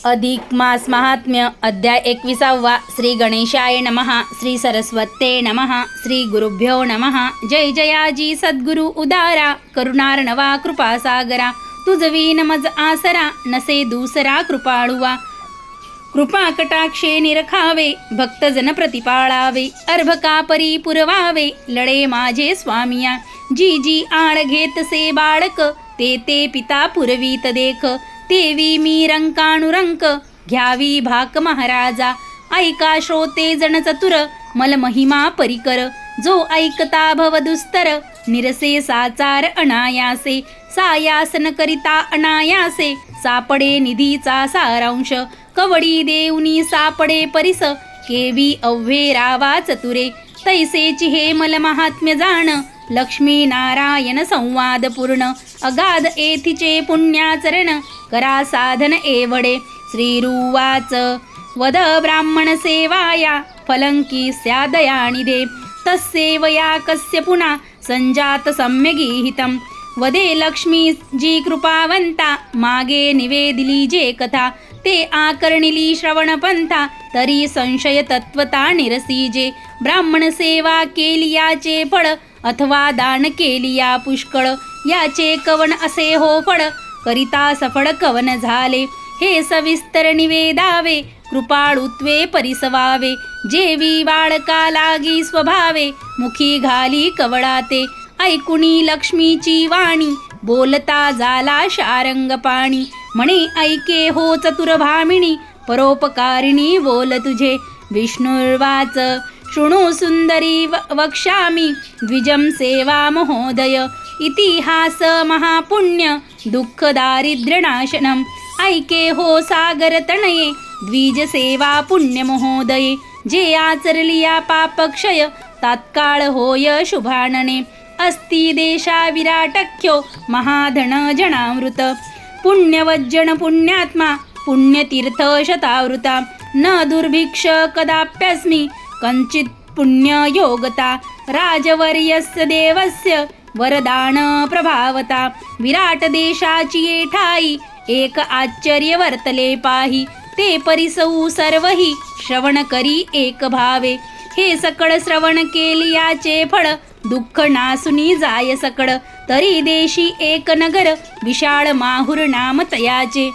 अधिक मास महात्म्य अध्याय 21. श्री गणेशाय नमः. श्री सरस्वते नमः. श्री गुरुभ्यो नमः. जय जयाजी सद्गुरु उदारा, करुणार्णवा कृपासागरा. तुझवीन मज आसरा, नसे दूसरा कृपाळुवा. कृपा कटाक्षे निरखावे, भक्तजन प्रतिपाळावे. अर्भका परी पुरवावे, लढे माझे स्वामिया. जी जी आळ घेत से बाळक, ते ते पिता पुरवीत देख. तेवी मी रंकानुरंक, घ्यावी भाक महाराजा. ऐका श्रोते जन चतुर, मल महिमा परिकर. जो ऐकता भव दुस्तर, निरसे साचार अनायासे. सायासन करिता अनायासे, सापडे निधीचा सारांश. कवडी देऊनी सापडे परिस, केवी अव्हे रावा चतुरे. तैसेची हे मल महात्म्य जाण, लक्ष्मी नारायण संवाद पूर्ण. अगाध एथिचे पुण्याचरण, करा साधन एवढे. श्रीरुवाच वद ब्राह्मण सेवाया, फलंकी स्यादयानिधे. तस्सेवया कस्य पुना, संजात सम्यगीहितम. वदे लक्ष्मी जी कृपावंता, मागे निवेदिली जे कथा. ते आकर्णिली श्रवणपंथा, तरी संशय तत्वता निरसीजे. ब्राह्मण सेवा केलियाचे फळ, अथवा दान केलिया पुष्कळ. याचे कवन असे हो फळ, करिता सफळ कवन झाले. हे सविस्तर निवेदावे, कृपाळुत्वे परिसवावे. जेवी बाळका लागी स्वभावे, मुखी घाली कवळाते. ऐकुणी लक्ष्मीची वाणी, बोलता झाला शारंग पाणी. म्हणे ऐके हो चतुर भामिणी, परोपकारिणी बोल तुझे. विष्णुर्वाच शृणु सुंदरी वक्ष्यामि, द्विजं सेवा महोदय. इतिहास महापुण्य, दुःख दारिद्र्यनाशनम. ऐके हो सागर तनये, द्विज सेवा पुण्य महोदये. जे आचरलिया पापक्षय, तात्काळ होय शुभानने. अस्ति देशा विराटख्यो, महाधन जनामृत. पुण्यवज्जन पुण्यात्मा, पुण्यतीर्थ शतावृता. न दुर्भिक्ष कदाप्यस्मि, कंचित पुण्य योगता. राजवर्यस्य देवस्य, वरदान प्रभावता. विराट देशाची येठाई, एक आश्चर्य वर्तले पाही. ते परिसऊ सर्वही, श्रवण करी एक भावे. हे सकळ श्रवण केलियाचे फळ, दुःख नासुनी जाय सकळ. तरी देशी एक नगर, विशाळ माहुर नाम तयाचे.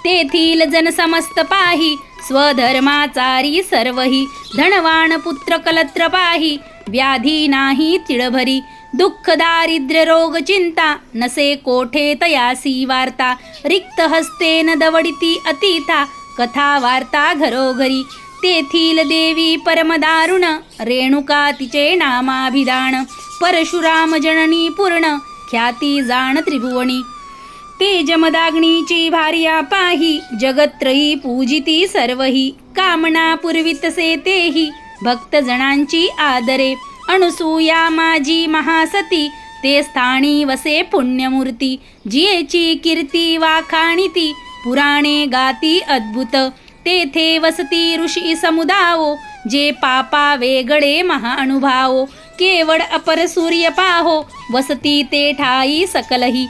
तेथील जन समस्त पाही, स्वधर्माचारी सर्वही. धनवान पुत्र कलत्र पाही, व्याधी नाही तिळभरी. दुःख दारिद्र्य रोग चिंता, नसे कोठे तयासी वार्ता. रिक्त हस्ते न दवडिती अतिथा, कथा वार्ता घरोघरी. तेथील देवी परमदारुण, रेणुका तिचे नामाभिधान. परशुराम जननी पूर्ण, ख्याती जाण त्रिभुवनी. तेजमदाग्नीची भार्या पाही, जगत्रयी पूजिती सर्वही. कामना पुरवितसे तेही, भक्तजनांची आदरे. अनुसूया माझी महासती, ते स्थानी वसे पुण्यमूर्ती. जियेची कीर्ती वाखाणिती, पुराणे गाती अद्भुत. तेथे वसती ऋषी समुदावो, जे पापा वेगळे महाअनुभावो. केवळ अपर सूर्य पाहो, वसती ते ठाई सकलही.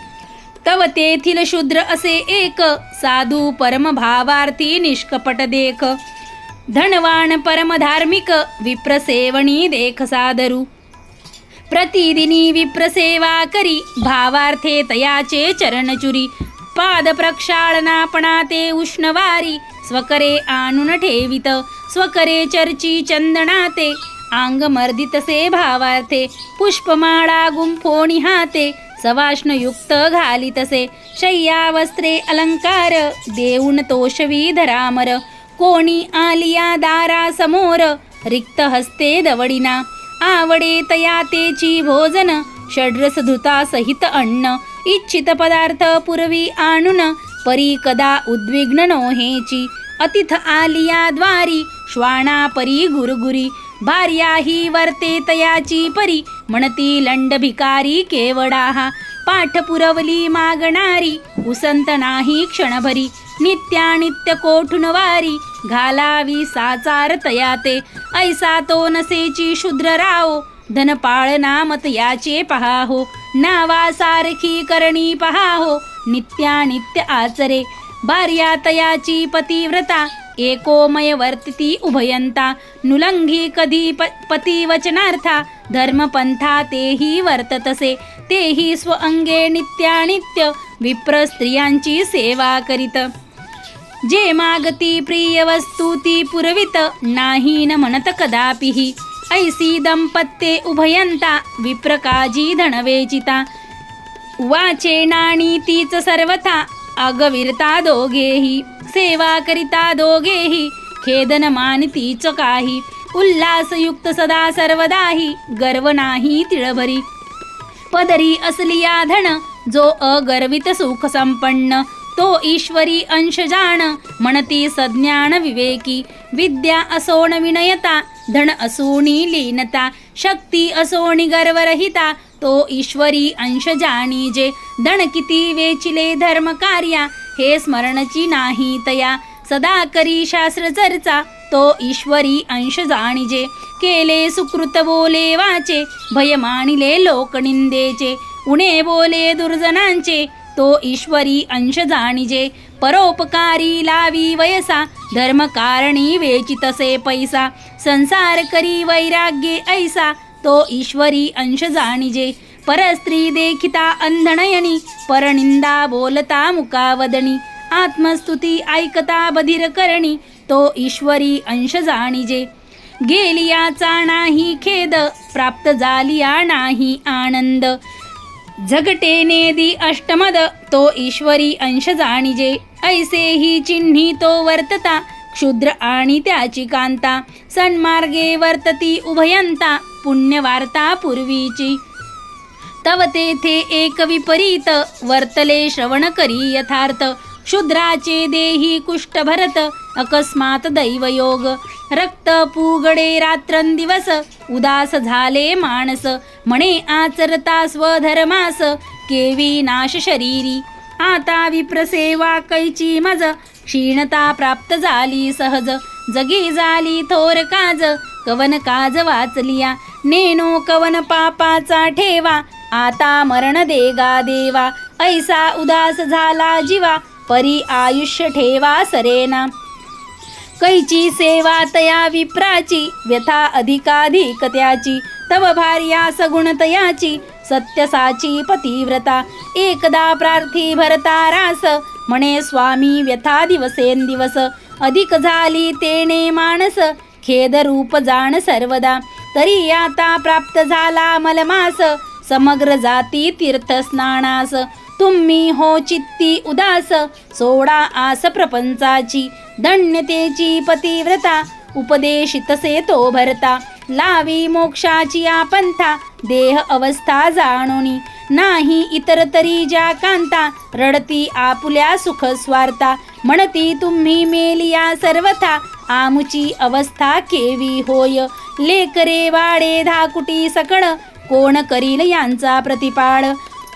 तव तेथील शूद्र असे एक, साधू परम भावार्थी निष्कपट देख. धनवान परमधार्मिक, विप्रसेवणी देख सादरू. प्रतिदिनी विप्रसेवा करी, भावार्थे तयाचे चरणचुरी. पाद प्रक्षालनापणा ते उष्णवारी, स्वकरे आणून ठेवित. स्वकरे चर्ची चंदनाते, अंग मर्दितसे भावार्थे. पुष्पमाळा गुंफोणी हाते, सवाष्णयुक्त घालितसे. शय्या वस्त्रे अलंकार, देऊन तोषवी धरामर. कोणी आलिया दारा समोर, रिक्त हस्ते दवडिना. आवडे तया तेची भोजन, षड्रस धृता सहित अन्न. इच्छित पदार्थ पुरवी आणून, परी कदा उद्विग्न नोहेची. अतिथ आलिया द्वारी, श्वाना परी गुरगुरी. भार्या ही वर्ते तयाची परी, म्हणती लंड भिकारी केवडाहा. पाठ पुरवली मागणारी, उसंत नाही क्षणभरी. नित्यानित्य कोठून वारी, घालावी साचार तयाते. ऐसा तो नसेची शूद्र राव, धन पाळना मत याचे पहाहो. नावा सारखी करणी पहाहो, नित्यानित्य आचरे. भार्या तयाची पतिव्रता एकोमय वर्तिती उभयंता नुलंघी कधी पतिवचनार्था धर्मपंथा तेही वर्ततसे तेही स्वअंगे नित्यानित्य विप्र स्त्रियांची सेवा करीत जे मागती प्रिय वस्तू ती पुरवित नाही न म्हणत कदापिही ऐसी दंपत्ये उभयंता विप्रकाजी धनवेचिता वाचे नाणी तीच सर्वथा अगविरता दोघेही सेवा करिता दोघेही खेदन मानितीच काही उल्हासयुक्त सदा सर्वदाही गर्व नाही तिळभरी पदरी असलिया धन जो अगर्वित सुख संपन्न तो ईश्वरी अंश जाण म्हणती सज्ञान विवेकी विद्या असोण विनयता धन असोणी लीनता शक्ती असोणी गर्वरहिता तो ईश्वरी अंश जाणीजे धन किती वेचिले धर्म कार्या हे स्मरणची नाही तया सदा करी शास्त्र चर्चा तो ईश्वरी अंश जाणीजे केले सुकृत बोले वाचे भय मानिले लोकनिंदेचे उणे बोले दुर्जनांचे तो ईश्वरी अंश जाणीजे परोपकारी लावी वयसा धर्मकारणी वेचितसे पैसा संसार करी वैराग्ये ऐसा तो ईश्वरी अंश जाणीजे परस्त्री देखिता अंधनयनी परनिंदा बोलता मुकावदनी आत्मस्तुती ऐकता बधिर करणी तो ईश्वरी अंश जाणीजे गेलियाचा नाही खेद प्राप्त झालिया नाही आनंद झगटे नेदी अष्टमद तो ईश्वरी अंश जाणीजे ऐसेही चिन्ही तो वर्तता क्षुद्र आणि त्याची कांता सन्मार्गे वर्तती उभयंता पुण्यवार्ता पूर्वीची तव तेथे एक विपरीत वर्तले श्रवण करी यथार्थ क्षुद्राचे देही कुष्ठ भरत अकस्मात दैवयोग रक्त पुगडे रात्रंदिवस उदास झाले मानस म्हणे आचरता स्वधर्मास केवी नाश शरीरी आता विप्रसेवा कैची मज क्षीणता प्राप्त झाली सहज जगी झाली थोर काज कवन काज वाचलिया नेनो कवन पापाचा ठेवा आता मरण देगा देवा ऐसा उदास झाला जीवा परी आयुष्य ठेवा सरेना कैची सेवा तया विप्राची व्यथा अधिकाधिक त्याची तव भार्या सगुण तयाची सत्यसाची पतिव्रता एकदा प्रार्थी भरता रास म्हणे स्वामी व्यथा दिवसेंदिवस अधिक झाली तेने मानस खेद रूप जाण सर्वदा तरी आता प्राप्त झाला मलमास समग्र जाती तीर्थ स्नानास तुम्ही हो चित्ती उदास सोडा आस प्रपंचाची धन्यतेची पतिव्रता उपदेशितसे तो भरता लावी मोक्षाची आपंथा देह अवस्था जाणोनी नाही इतर तरी ज्या कांता रडती आपुल्या सुख स्वार्था म्हणती तुम्ही मेलिया सर्वथा आमुची अवस्था केवी होय लेकरे वाडे धाकुटी सकळ कोण करील यांचा प्रतिपाळ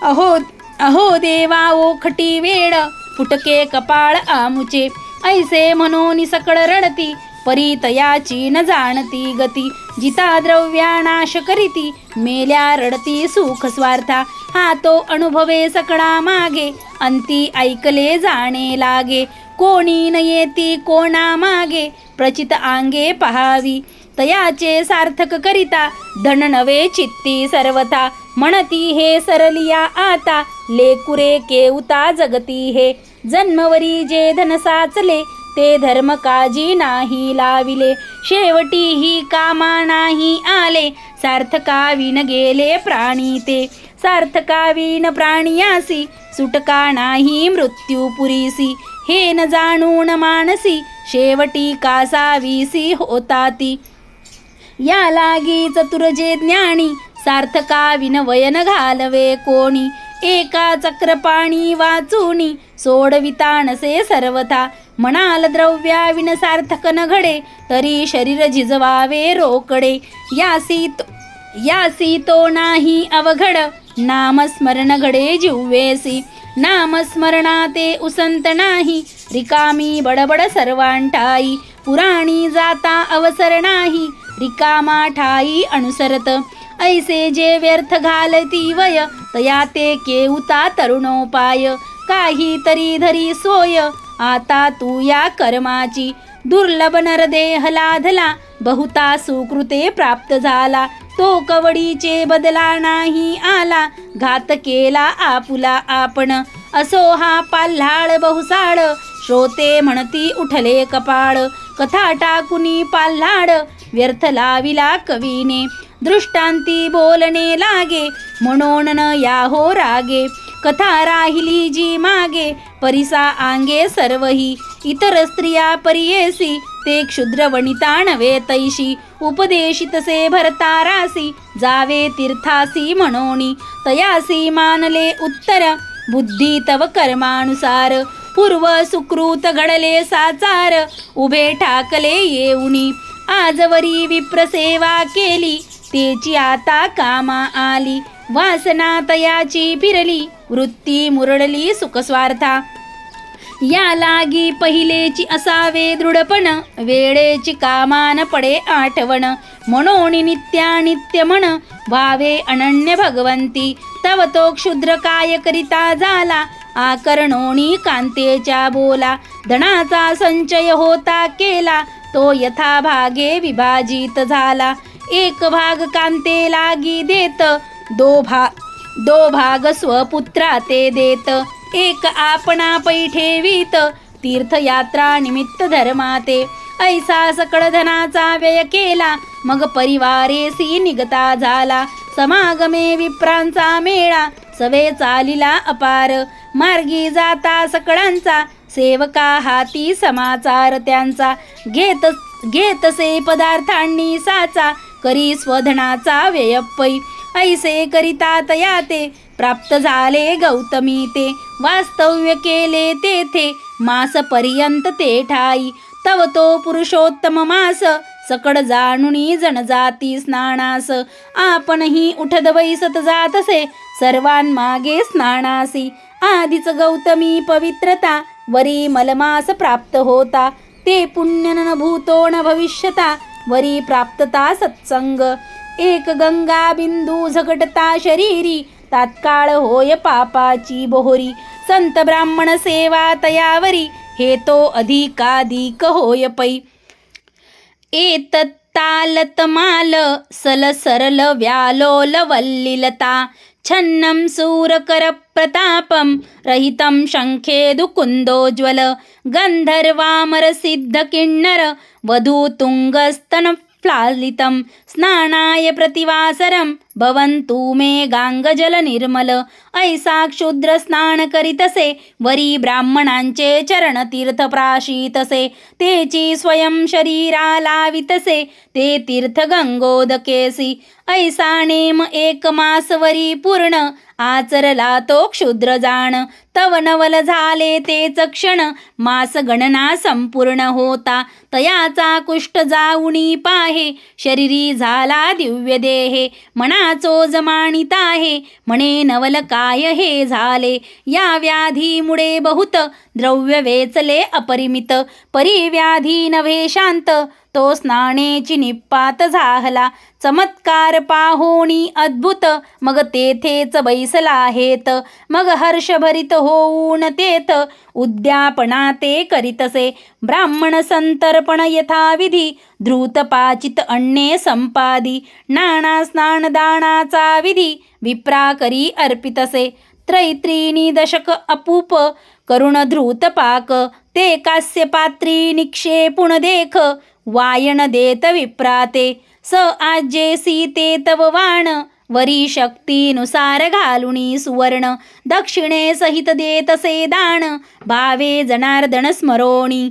अहो देवा ओखटी वेळ फुटके कपाळ आमुचे ऐसे म्हणून सकळ रडती परितयाची न जाणती गती जिता द्रव्या नाश करीती मेल्या रडती सुख स्वार्था हा तो अनुभवे सकळा मागे अंती ऐकले जाणे लागे कोणी न येती कोणा मागे प्रचित आंगे पहावी तयाचे सार्थक करिता धन नवे चित्ती सर्वथा म्हणती हे सरलिया आता लेकुरे केउता जगती हे जन्मवरी जे धन साचले ते धर्म काजी नाही लाविले शेवटी ही कामा नाही आले सार्थकाविन गेले प्राणी ते सार्थकाविन प्राणियासी सुटका नाही मृत्यू पुरीसी हे न जाणून मानसी शेवटी कासावीसी होताती या लागी चतुर्जे ज्ञानी सार्थकाविन वयन घालवे कोणी एका चक्रपाणी वाचूनी सोडविता नसे सर्वथा म्हणाल द्रव्याविन सार्थक न घडे तरी शरीर झिजवावे रोकडे यासी तो नाही अवघड नामस्मरण घडे जिव्वेसी नामस्मरणा ते उसंत नाही रिकामी बडबड सर्वांठाई पुराणी जाता अवसर नाही रिकामा ठाई अनुसरत ऐसे जे व्यर्थ घालती वय तया ते केउता तरुणोपाय काही तरी धरी सोय आता तू या कर्माची. दुर्लभ नरदेह लाधला, बहुता सुकृते प्राप्त झाला. तो कवडीचे बदला नाही आला, घात केला आपुला आपण. असो हा पाल्हाळ बहुसाळ, श्रोते म्हणती उठले कपाळ. कथा टाकुनी पाल्हाळ, व्यर्थ लाविला कवीने. दृष्टांती बोलणे लागे, म्हणून न या हो रागे. कथा राहिली जी मागे, परिसा आंगे सर्वही. इतर स्त्रिया परियेसी, ते क्षुद्र वनिता नव्हे तैशी. उपदेशितसे भरतारासी, जावे तीर्थासी म्हणोनी. तयासी मानले उत्तर, बुद्धी तव कर्मानुसार. पूर्व सुकृत घडले साचार, उभे ठाकले येऊनी. आजवरी विप्रसेवा केली, तेची आता कामा आली. वासना तयाची फिरली, वृत्ती मुरडली सुखस्वार्था. या लागी पहिलेची असावे दृढपण, वेळेची कामान पडे आठवण. म्हणून नित्यानित्य म्हण, व्हावे अनन्य भगवंती. तव तो क्षुद्र काय करिता झाला, आकर्णोनी कांतेच्या बोला. धनाचा संचय होता केला, तो यथा भागे विभाजित झाला. एक भाग कांते लागी देत, दो भाग स्वपुत्रा ते देत. एक आपणा पै ठेवीत, तीर्थयात्रा निमित्त धर्माते. ऐसा सकळ धनाचा व्यय केला, मग परिवारेसी निगता झाला. समागमे विप्रांचा मेळा, सवे चालिला अपार. मार्गी जाता सकळांचा, सेवका हाती समाचार त्यांचा. घेतसे पदार्थांनी साचा, करी स्वधनाचा व्यय पै. ऐसे करिता तया ते, प्राप्त झाले गौतमी ते. वास्तव्य केले तेथे, मास पर्यंत ते ठाई. तव तो पुरुषोत्तम मास, सकड जाणुनी जनजाती स्नानास. आपणही उठद बैसत जातसे, सर्वांमागे स्नानासी. आधीच गौतमी पवित्रता, वरी मलमास प्राप्त होता. ते पुण्य न भूतो न भविष्यता, वरी प्राप्तता सत्संग. एक गंगा बिंदू झगटता शरीरी, तात्काळ होय पापाची बोहरी. संत ब्राह्मण सेवा तयावरी, हे तो अधिकाधिक होय पै. एतत्तालतमाल सल सरल व्यालोल वल्लिलता. छन्नं सूरकर प्रतापं, रहितं शंखेदु कुन्दोज्वल. गंधर्वामर सिद्ध किन्नर, वधू तुंगस्तन फ्लालितं. स्नानाय प्रतिवासरं, भवन्तु मे गांगजल निर्मल. ऐसा क्षुद्र स्नान करीतसे, वरी ब्राह्मणांचे चरण तीर्थ प्राशितसे. तेची स्वयं शरीरा लावितसे, ते तीर्थ गंगोदकेसी. ऐसा नेम एक मास वरी पूर्ण, आचरला तो क्षुद्र जाण. तव नवल झाले तेच क्षण, मास गणना संपूर्ण होता. तयाचा कुष्ठ जाऊनी पाहे, शरीरी झाला दिव्य देहे. मनाचो जमानित आहे, म्हणे नवल काय हे झाले. या व्याधीमुळे बहुत, द्रव्य वेचले अपरिमित. परिव्याधी नव्हे शांत, तो स्नानेची निपात झाला. चमत्कार पाहोणी अद्भुत, मग तेथेच बैसला हेत. मग हर्षभरित होऊन तेथ, उद्यापना ते करीतसे. ब्राह्मण संतर्पण यथाविधी, धृतपाचित अन्ने संपादी. नाना स्नान दानाचा विधी, विप्रा करी अर्पितसे. त्रैत्रिणी दशक अपूप, करुण धृतपाक. ते कास्य पात्री निक्षेपुण देख, वायन देत विप्राते. स आजेसी ते तव वाण, वरी शक्तीनुसार घालुनी सुवर्ण. दक्षिणे सहित देतसे दान, भावे जनार्दन स्मरोणी.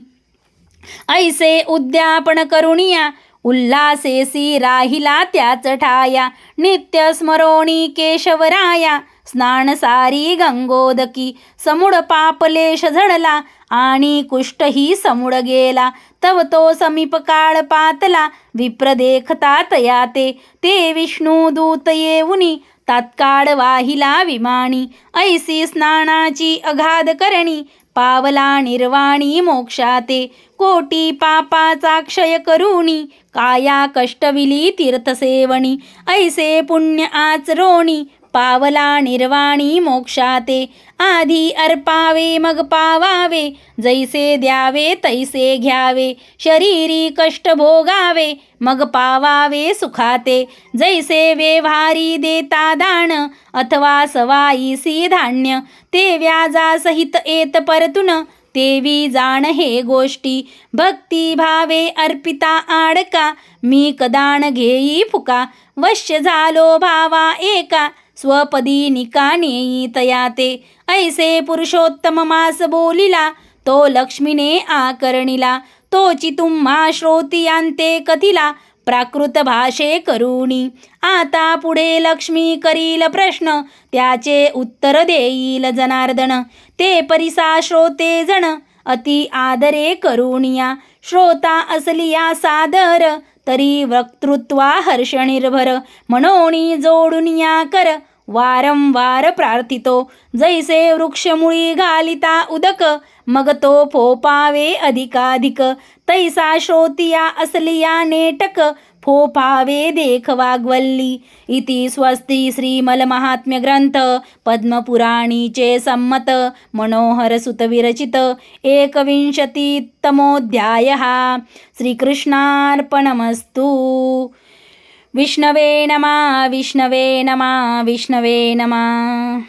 ऐसे उद्यापन करुणिया, उल्हासेसी राहिला त्याच ठाया. नित्य स्मरोणी केशवराया, स्नान सारी गंगोदकी. समुड पापलेश झडला, आणि कुष्ठही समुड गेला. तव तो समीप काळ पातला, विप्र देखता तया ते. ते विष्णू दूत येऊनी, तात्काळ वाहिला विमानी. ऐसी स्नानाची अगाध करणी, पावला निर्वाणी मोक्षाते. कोटी पापाचा क्षय करुणी, काया कष्टविली तीर्थसेवणी. ऐसे पुण्य आचरोणी, पावला निर्वाणी मोक्षाते. आधी अर्पावे मग पावावे, जैसे द्यावे तैसे घ्यावे. शरीरी कष्ट भोगावे, मग पावावे सुखाते. जैसे व्यवहारी देता दान, अथवा सवाईसी धान्य. ते व्याजासहित येत परतून, तेवी जाण हे गोष्टी. भक्ती भावे अर्पिता आडका, मी कदान घेई फुका. वश्य झालो भावा एका, स्वपदी निका नेई तयाते. ऐसे पुरुषोत्तम मास बोलिला, तो लक्ष्मीने आकरणिला. तोची तुम्हा श्रोतियांते कथिला, प्राकृत भाषे करुणी. आता पुढे लक्ष्मी करील प्रश्न, त्याचे उत्तर देईल जनार्दन. ते परिसा श्रोते जण, अति आदरे करुणिया. श्रोता असलिया सादर, तरी वक्तृत्वा हर्ष निर्भर. मनोनी जोडुनिया कर, वारंवार प्रार्थितो. जैसे वृक्षमुळी घालिता उदक, मग तो फोपावे अधिकाधिक. तैसा श्रोतिया असलिया नेटक, फोपावे देख वाग्वल्ली. इति स्वस्ती श्रीमल महात्म्य ग्रंथ पद्मपुराणीचे संमत मनोहर सुत विरचित 21तमोऽध्यायः. श्रीकृष्णार्पणमस्तु. विष्णवे नमः, विष्णवे नमः, विष्णवे नमः.